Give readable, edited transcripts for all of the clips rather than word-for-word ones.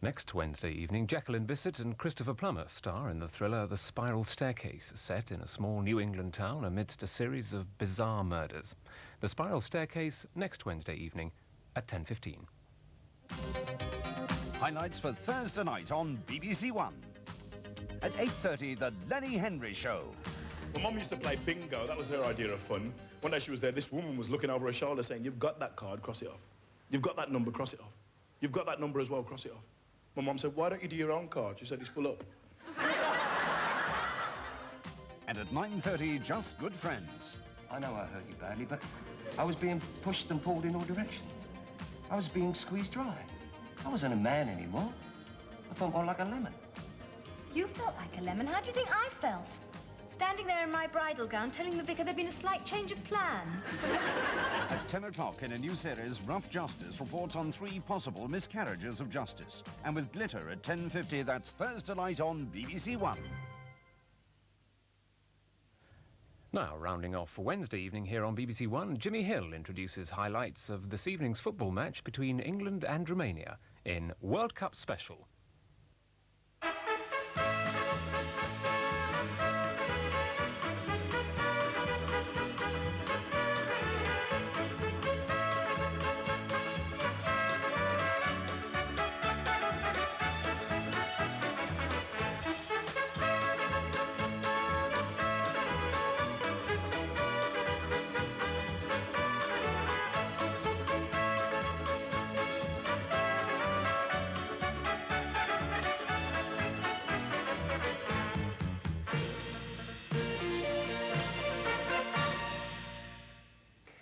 Next Wednesday evening, Jacqueline Bisset and Christopher Plummer star in the thriller The Spiral Staircase, set in a small New England town amidst a series of bizarre murders. The Spiral Staircase, next Wednesday evening at 10:15. Highlights for Thursday night on BBC1. At 8:30, The Lenny Henry Show. My mum used to play bingo. That was her idea of fun. One day she was there, this woman was looking over her shoulder saying, "You've got that card, cross it off. You've got that number, cross it off. You've got that number as well, cross it off." My mum said, "Why don't you do your own card?" She said, "It's full up." And at 9:30, Just Good Friends. I know I hurt you badly, but I was being pushed and pulled in all directions. I was being squeezed dry. I wasn't a man anymore. I felt more like a lemon. You felt like a lemon? How do you think I felt? Standing there in my bridal gown, telling the vicar there'd been a slight change of plan. At 10 o'clock in a new series, Rough Justice reports on 3 possible miscarriages of justice. And with Glitter at 10:50, that's Thursday night on BBC1. Now, rounding off for Wednesday evening here on BBC1, Jimmy Hill introduces highlights of this evening's football match between England and Romania in World Cup Special.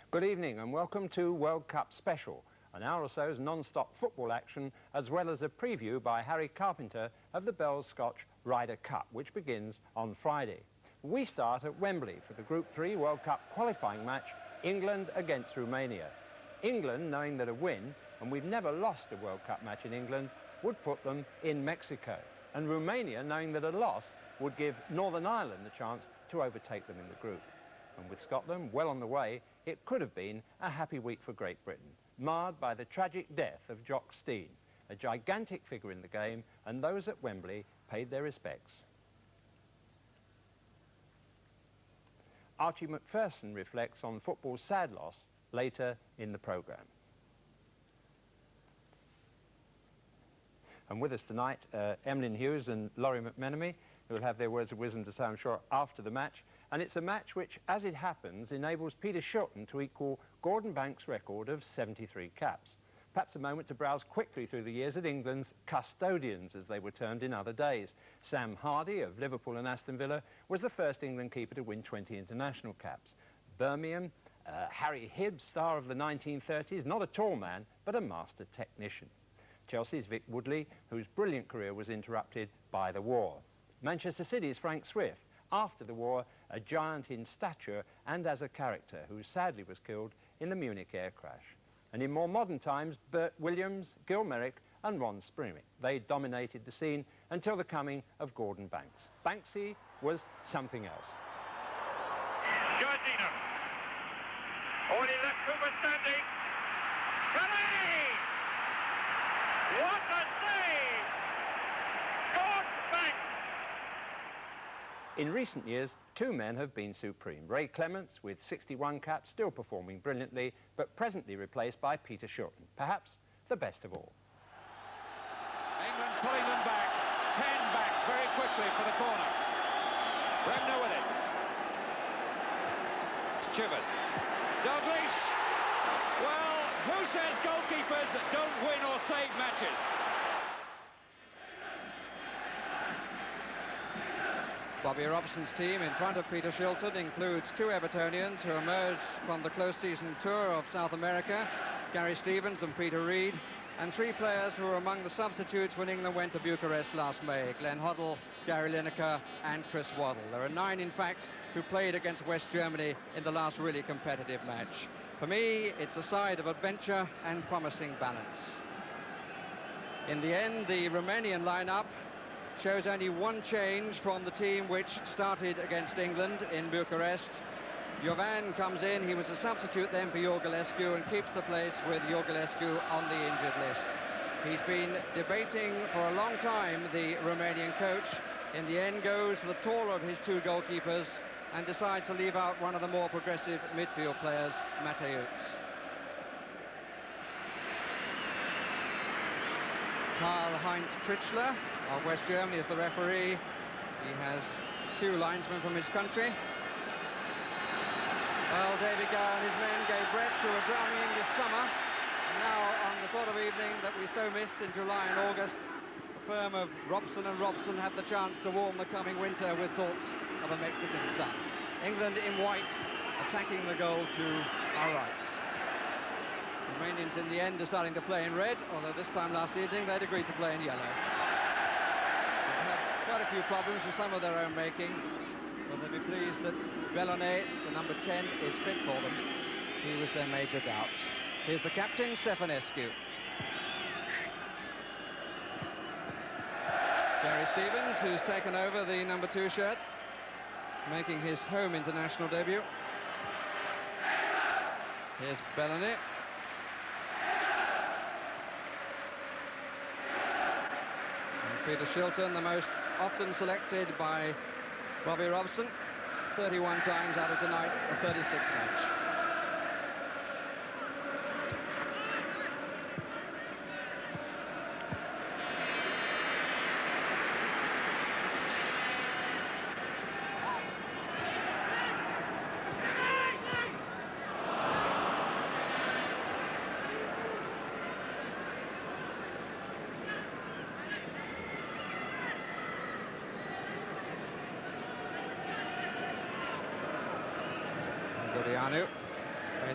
Good evening and welcome to World Cup Special, an hour or so's non-stop football action, as well as a preview by Harry Carpenter of the Bell's Scotch Ryder Cup, which begins on Friday. We start at Wembley for the Group 3 World Cup qualifying match, England against Romania. England, knowing that a win, and we've never lost a World Cup match in England, would put them in Mexico. And Romania, knowing that a loss would give Northern Ireland the chance to overtake them in the group. And with Scotland well on the way, it could have been a happy week for Great Britain, marred by the tragic death of Jock Stein, a gigantic figure in the game, and those at Wembley paid their respects. Archie Macpherson reflects on football's sad loss later in the programme. And with us tonight, Emlyn Hughes and Laurie McMenemy, who will have their words of wisdom to say, I'm sure, after the match. And it's a match which, as it happens, enables Peter Shilton to equal Gordon Banks' record of 73 caps. Perhaps a moment to browse quickly through the years at England's custodians, as they were termed in other days. Sam Hardy of Liverpool and Aston Villa was the first England keeper to win 20 international caps. Birmingham, Harry Hibbs, star of the 1930s, not a tall man, but a master technician. Chelsea's Vic Woodley, whose brilliant career was interrupted by the war. Manchester City's Frank Swift, after the war, a giant in stature and as a character, who sadly was killed in the Munich air crash. And in more modern times, Bert Williams, Gil Merrick and Ron Sprimick. They dominated the scene until the coming of Gordon Banks. Banksy was something else. Georgina. Only left Cooper standing. Kelly! What a save! Gordon Banks! In recent years, 2 men have been supreme. Ray Clements, with 61 caps, still performing brilliantly, but presently replaced by Peter Shilton, perhaps the best of all. England pulling them back, 10 back very quickly for the corner. Bremner with it. It's Chivers. Dalglish. Well, who says goalkeepers don't win or save matches? Bobby Robson's team in front of Peter Shilton includes 2 Evertonians who emerged from the close season tour of South America, Gary Stevens and Peter Reid, and 3 players who were among the substitutes when England went to Bucharest last May, Glenn Hoddle, Gary Lineker and Chris Waddle. There are 9, in fact, who played against West Germany in the last really competitive match. For me, it's a side of adventure and promising balance. In the end, the Romanian lineup shows only 1 change from the team which started against England in Bucharest. Jovan comes in, he was a substitute then for Iorgulescu and keeps the place with Iorgulescu on the injured list. He's been debating for a long time, the Romanian coach. In the end, goes for the taller of his two goalkeepers and decides to leave out one of the more progressive midfield players, Mateusz. Karl-Heinz Trichler of West Germany is the referee. He has two linesmen from his country. Well, David Gower and his men gave breath to a drowning English summer. And now, on the sort of evening that we so missed in July and August, the firm of Robson and Robson had the chance to warm the coming winter with thoughts of a Mexican sun. England in white, attacking the goal to our right. Romanians in the end deciding to play in red, although this time last evening they'd agreed to play in yellow. They've had quite a few problems with some of their own making, but they'll be pleased that Bellone, the number 10, is fit for them. He was their major doubt. Here's the captain, Stefanescu. Gary Stevens, who's taken over the number 2 shirt, making his home international debut. Here's Bellone. And Peter Shilton, the most often selected by Bobby Robson, 31 times out of tonight, a 36th match.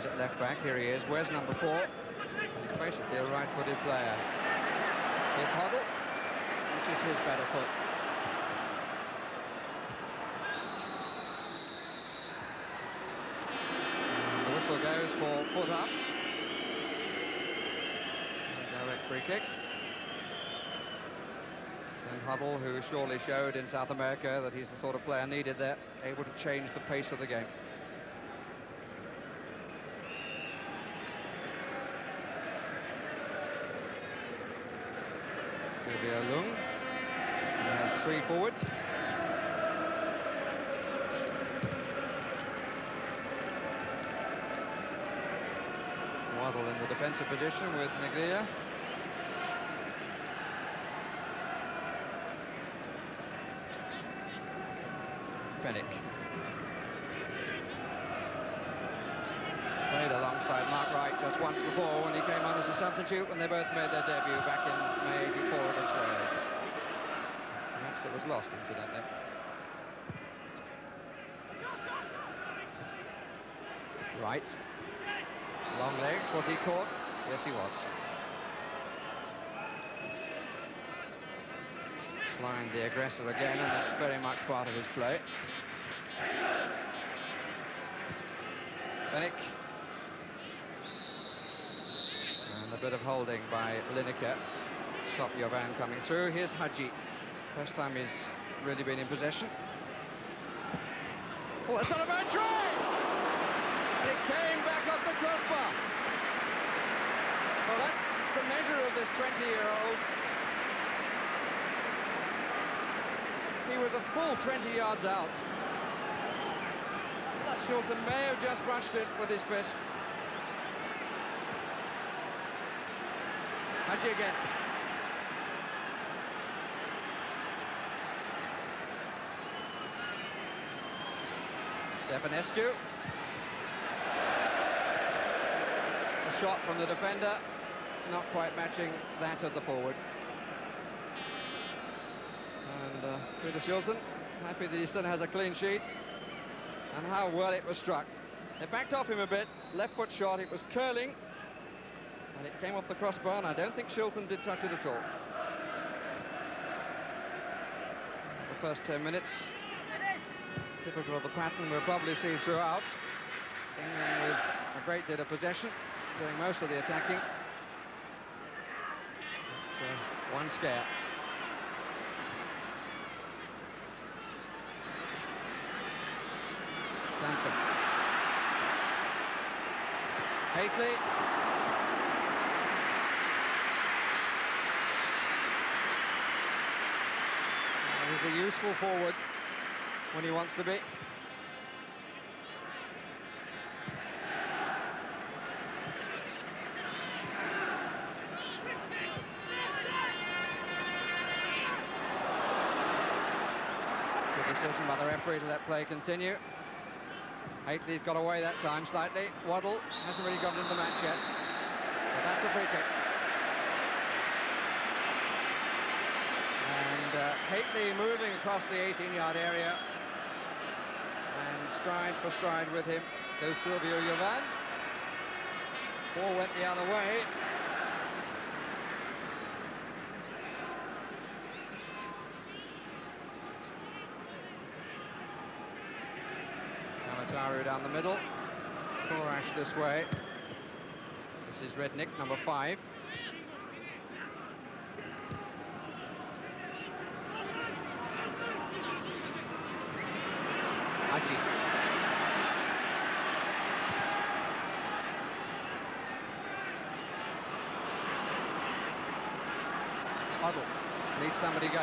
Plays at left back. Here he is. Where's number 4? He's basically a right-footed player. Here's Hoddle, which is his better foot. And the whistle goes for foot up. A direct free kick. And Hoddle, who surely showed in South America that he's the sort of player needed there, able to change the pace of the game. Lung. He has 3 forwards. Waddle in the defensive position with Negria. Fennick. Played alongside Mark Wright just once before when he came on as a substitute when they both made their debut back in May '84 against Wales. A match that was lost, incidentally. Wright. Long legs. Was he caught? Yes, he was. Flying the aggressive again, and that's very much part of his play. Fennick. And a bit of holding by Lineker. Stop Jovan coming through. Here's Hadji. First time he's really been in possession. Oh, that's not a bad try! And it came back off the crossbar. Well, that's the measure of this 20-year-old. He was a full 20 yards out. Shilton may have just brushed it with his fist. Hadji again. Stefanescu. A shot from the defender, not quite matching that of the forward. And Peter Shilton, happy that he still has a clean sheet. And how well it was struck. They backed off him a bit, left foot shot, it was curling. And it came off the crossbar, and I don't think Shilton did touch it at all. The first 10 minutes, typical of the pattern we'll probably see throughout. England with a great deal of possession, doing most of the attacking. But, one scare. Sanson. the useful forward when he wants to be. Good decision by the referee to let play continue. Haitley's got away that time slightly. Waddle hasn't really got into the match yet, but that's a free kick. And Haitley moving across the 18-yard area, and stride for stride with him goes Silvio Jovan. Ball went the other way. Kamataru down the middle. Korash this way. This is Rednick, number 5. Aji. Huddle needs somebody going.